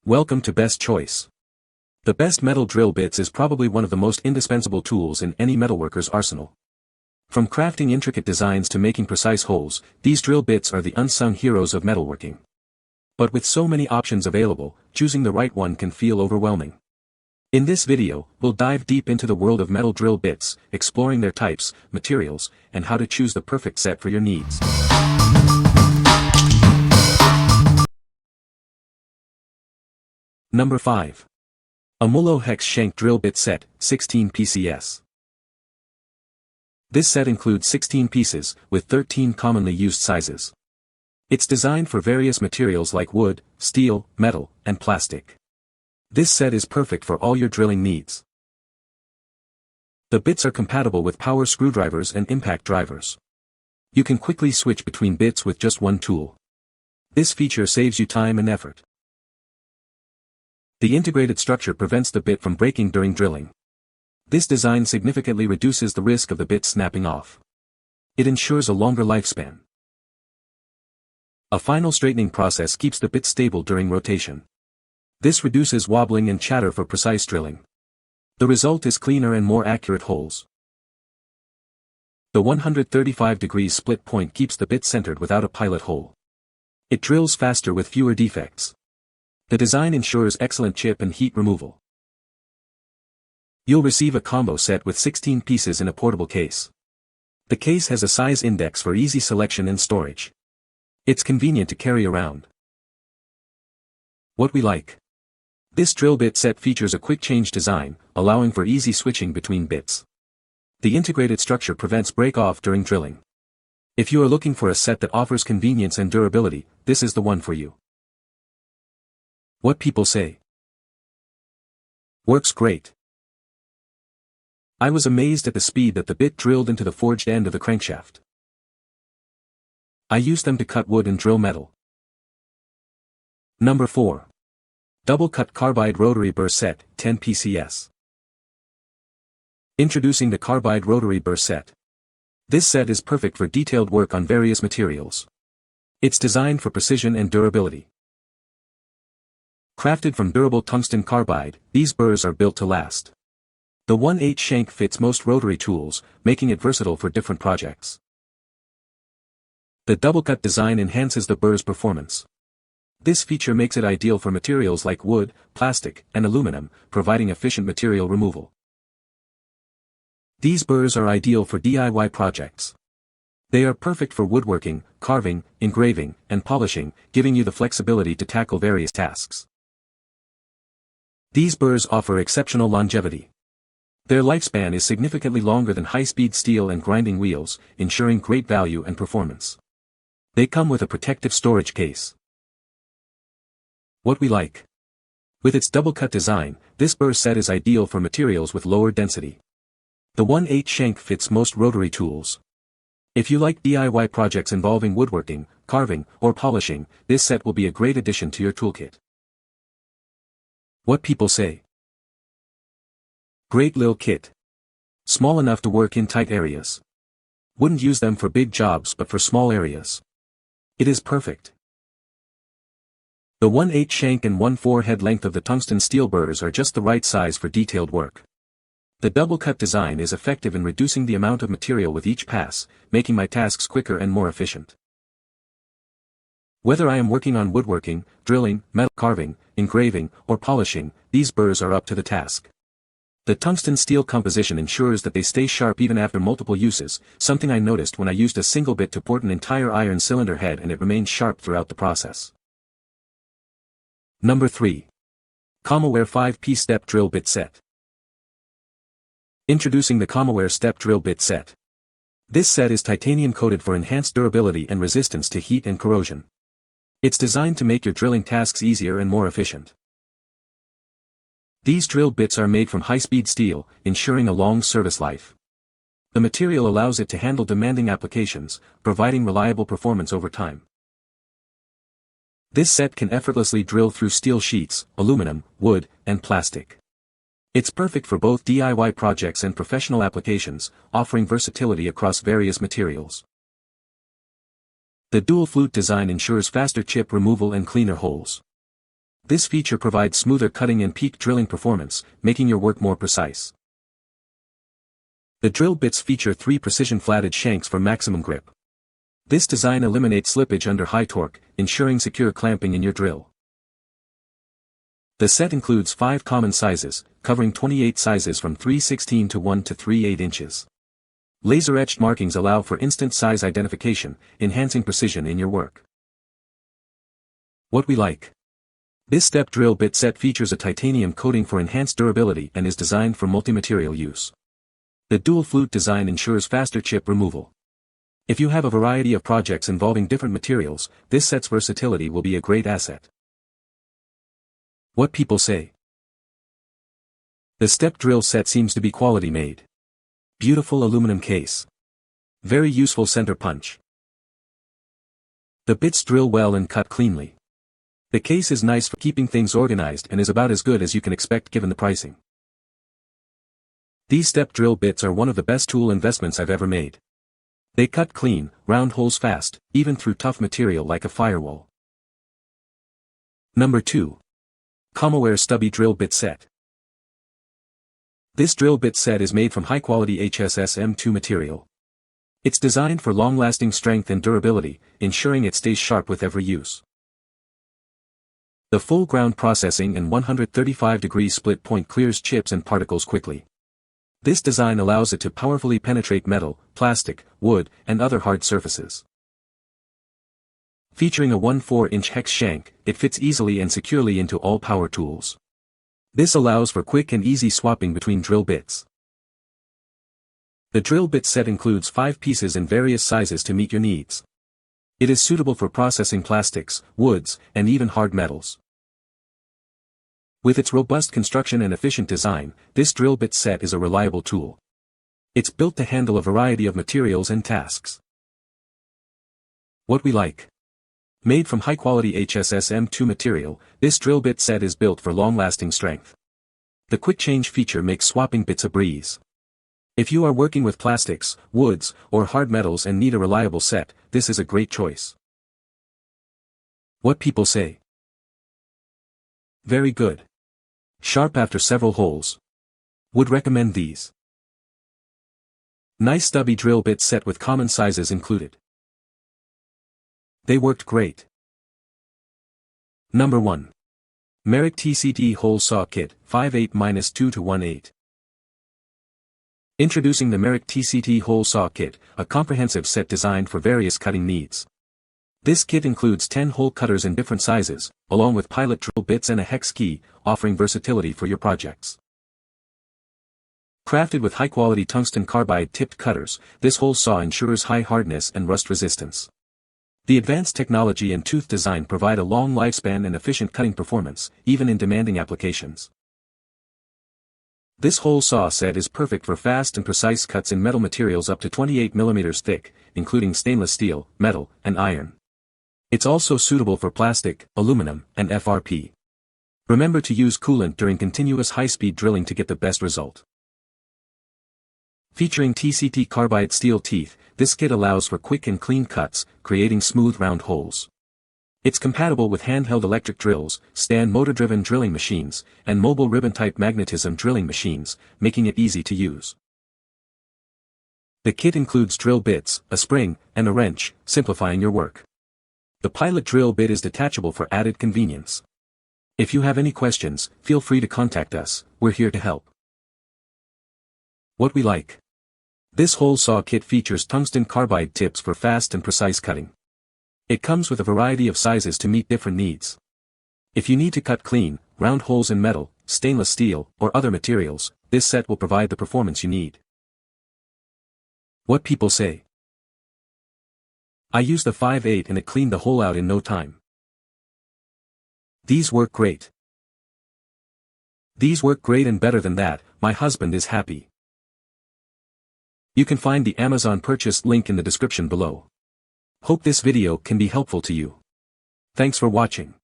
Welcome to Best Choice. The best metal drill bits is probably one of the most indispensable tools in any metalworker's arsenal. From crafting intricate designs to making precise holes, these drill bits are the unsung heroes of metalworking. But with so many options available, choosing the right one can feel overwhelming. In this video, we'll dive deep into the world of metal drill bits, exploring their types, materials, and how to choose the perfect set for your needs. Number 5. AMOOLO Hex Shank Drill Bit Set, 16 PCS. This set includes 16 pieces, with 13 commonly used sizes. It's designed for various materials like wood, steel, metal, and plastic. This set is perfect for all your drilling needs. The bits are compatible with power screwdrivers and impact drivers. You can quickly switch between bits with just one tool. This feature saves you time and effort. The integrated structure prevents the bit from breaking during drilling. This design significantly reduces the risk of the bit snapping off. It ensures a longer lifespan. A final straightening process keeps the bit stable during rotation. This reduces wobbling and chatter for precise drilling. The result is cleaner and more accurate holes. The 135-degree split point keeps the bit centered without a pilot hole. It drills faster with fewer defects. The design ensures excellent chip and heat removal. You'll receive a combo set with 16 pieces in a portable case. The case has a size index for easy selection and storage. It's convenient to carry around. What we like. This drill bit set features a quick change design, allowing for easy switching between bits. The integrated structure prevents break-off during drilling. If you are looking for a set that offers convenience and durability, this is the one for you. What people say. Works great. I was amazed at the speed that the bit drilled into the forged end of the crankshaft. I used them to cut wood and drill metal. Number 4. Double Cut Carbide Rotary Burr Set, 10 PCS. Introducing the Carbide Rotary Burr Set. This set is perfect for detailed work on various materials. It's designed for precision and durability. Crafted from durable tungsten carbide, these burrs are built to last. The 1/8 shank fits most rotary tools, making it versatile for different projects. The double cut design enhances the burr's performance. This feature makes it ideal for materials like wood, plastic, and aluminum, providing efficient material removal. These burrs are ideal for DIY projects. They are perfect for woodworking, carving, engraving, and polishing, giving you the flexibility to tackle various tasks. These burrs offer exceptional longevity. Their lifespan is significantly longer than high-speed steel and grinding wheels, ensuring great value and performance. They come with a protective storage case. What we like. With its double-cut design, this burr set is ideal for materials with lower density. The 1/8 shank fits most rotary tools. If you like DIY projects involving woodworking, carving, or polishing, this set will be a great addition to your toolkit. What people say. Great lil kit. Small enough to work in tight areas. Wouldn't use them for big jobs but for small areas. It is perfect. The 1/8 shank and 1/4 head length of the tungsten steel burrs are just the right size for detailed work. The double cut design is effective in reducing the amount of material with each pass, making my tasks quicker and more efficient. Whether I am working on woodworking, drilling, metal carving, engraving, or polishing, these burrs are up to the task. The tungsten steel composition ensures that they stay sharp even after multiple uses, something I noticed when I used a single bit to port an entire iron cylinder head and it remained sharp throughout the process. Number 3. COMOWARE 5-piece Step Drill Bit Set. Introducing the COMOWARE Step Drill Bit Set. This set is titanium coated for enhanced durability and resistance to heat and corrosion. It's designed to make your drilling tasks easier and more efficient. These drill bits are made from high-speed steel, ensuring a long service life. The material allows it to handle demanding applications, providing reliable performance over time. This set can effortlessly drill through steel sheets, aluminum, wood, and plastic. It's perfect for both DIY projects and professional applications, offering versatility across various materials. The dual flute design ensures faster chip removal and cleaner holes. This feature provides smoother cutting and peak drilling performance, making your work more precise. The drill bits feature 3 precision flatted shanks for maximum grip. This design eliminates slippage under high torque, ensuring secure clamping in your drill. The set includes 5 common sizes, covering 28 sizes from 3/16 to 1 to 3/8 inches. Laser-etched markings allow for instant size identification, enhancing precision in your work. What we like. This step drill bit set features a titanium coating for enhanced durability and is designed for multi-material use. The dual flute design ensures faster chip removal. If you have a variety of projects involving different materials, this set's versatility will be a great asset. What people say. The step drill set seems to be quality made. Beautiful aluminum case. Very useful center punch. The bits drill well and cut cleanly. The case is nice for keeping things organized and is about as good as you can expect given the pricing. These step drill bits are one of the best tool investments I've ever made. They cut clean, round holes fast, even through tough material like a firewall. Number 2. COMOWARE Stubby Drill Bit Set. This drill bit set is made from high-quality HSSM2 material. It's designed for long-lasting strength and durability, ensuring it stays sharp with every use. The full ground processing and 135-degree split point clears chips and particles quickly. This design allows it to powerfully penetrate metal, plastic, wood, and other hard surfaces. Featuring a 1/4-inch hex shank, it fits easily and securely into all power tools. This allows for quick and easy swapping between drill bits. The drill bit set includes 5 pieces in various sizes to meet your needs. It is suitable for processing plastics, woods, and even hard metals. With its robust construction and efficient design, this drill bit set is a reliable tool. It's built to handle a variety of materials and tasks. What we like. Made from high-quality HSSM2 material, this drill bit set is built for long-lasting strength. The quick change feature makes swapping bits a breeze. If you are working with plastics, woods, or hard metals and need a reliable set, this is a great choice. What people say. Very good. Sharp after several holes. Would recommend these. Nice stubby drill bit set with common sizes included. They worked great. Number 1. Meric TCT Hole Saw Kit, 5/8-2 to 1/8. Introducing the Meric TCT Hole Saw Kit, a comprehensive set designed for various cutting needs. This kit includes 10 hole cutters in different sizes, along with pilot drill bits and a hex key, offering versatility for your projects. Crafted with high-quality tungsten carbide tipped cutters, this hole saw ensures high hardness and rust resistance. The advanced technology and tooth design provide a long lifespan and efficient cutting performance, even in demanding applications. This hole saw set is perfect for fast and precise cuts in metal materials up to 28 mm thick, including stainless steel, metal, and iron. It's also suitable for plastic, aluminum, and FRP. Remember to use coolant during continuous high-speed drilling to get the best result. Featuring TCT carbide steel teeth, this kit allows for quick and clean cuts, creating smooth round holes. It's compatible with handheld electric drills, stand motor-driven drilling machines, and mobile ribbon-type magnetism drilling machines, making it easy to use. The kit includes drill bits, a spring, and a wrench, simplifying your work. The pilot drill bit is detachable for added convenience. If you have any questions, feel free to contact us, we're here to help. What we like. This hole saw kit features tungsten carbide tips for fast and precise cutting. It comes with a variety of sizes to meet different needs. If you need to cut clean, round holes in metal, stainless steel, or other materials, this set will provide the performance you need. What people say. I used the 5/8 and it cleaned the hole out in no time. These work great. These work great, and better than that, my husband is happy. You can find the Amazon purchase link in the description below. Hope this video can be helpful to you. Thanks for watching.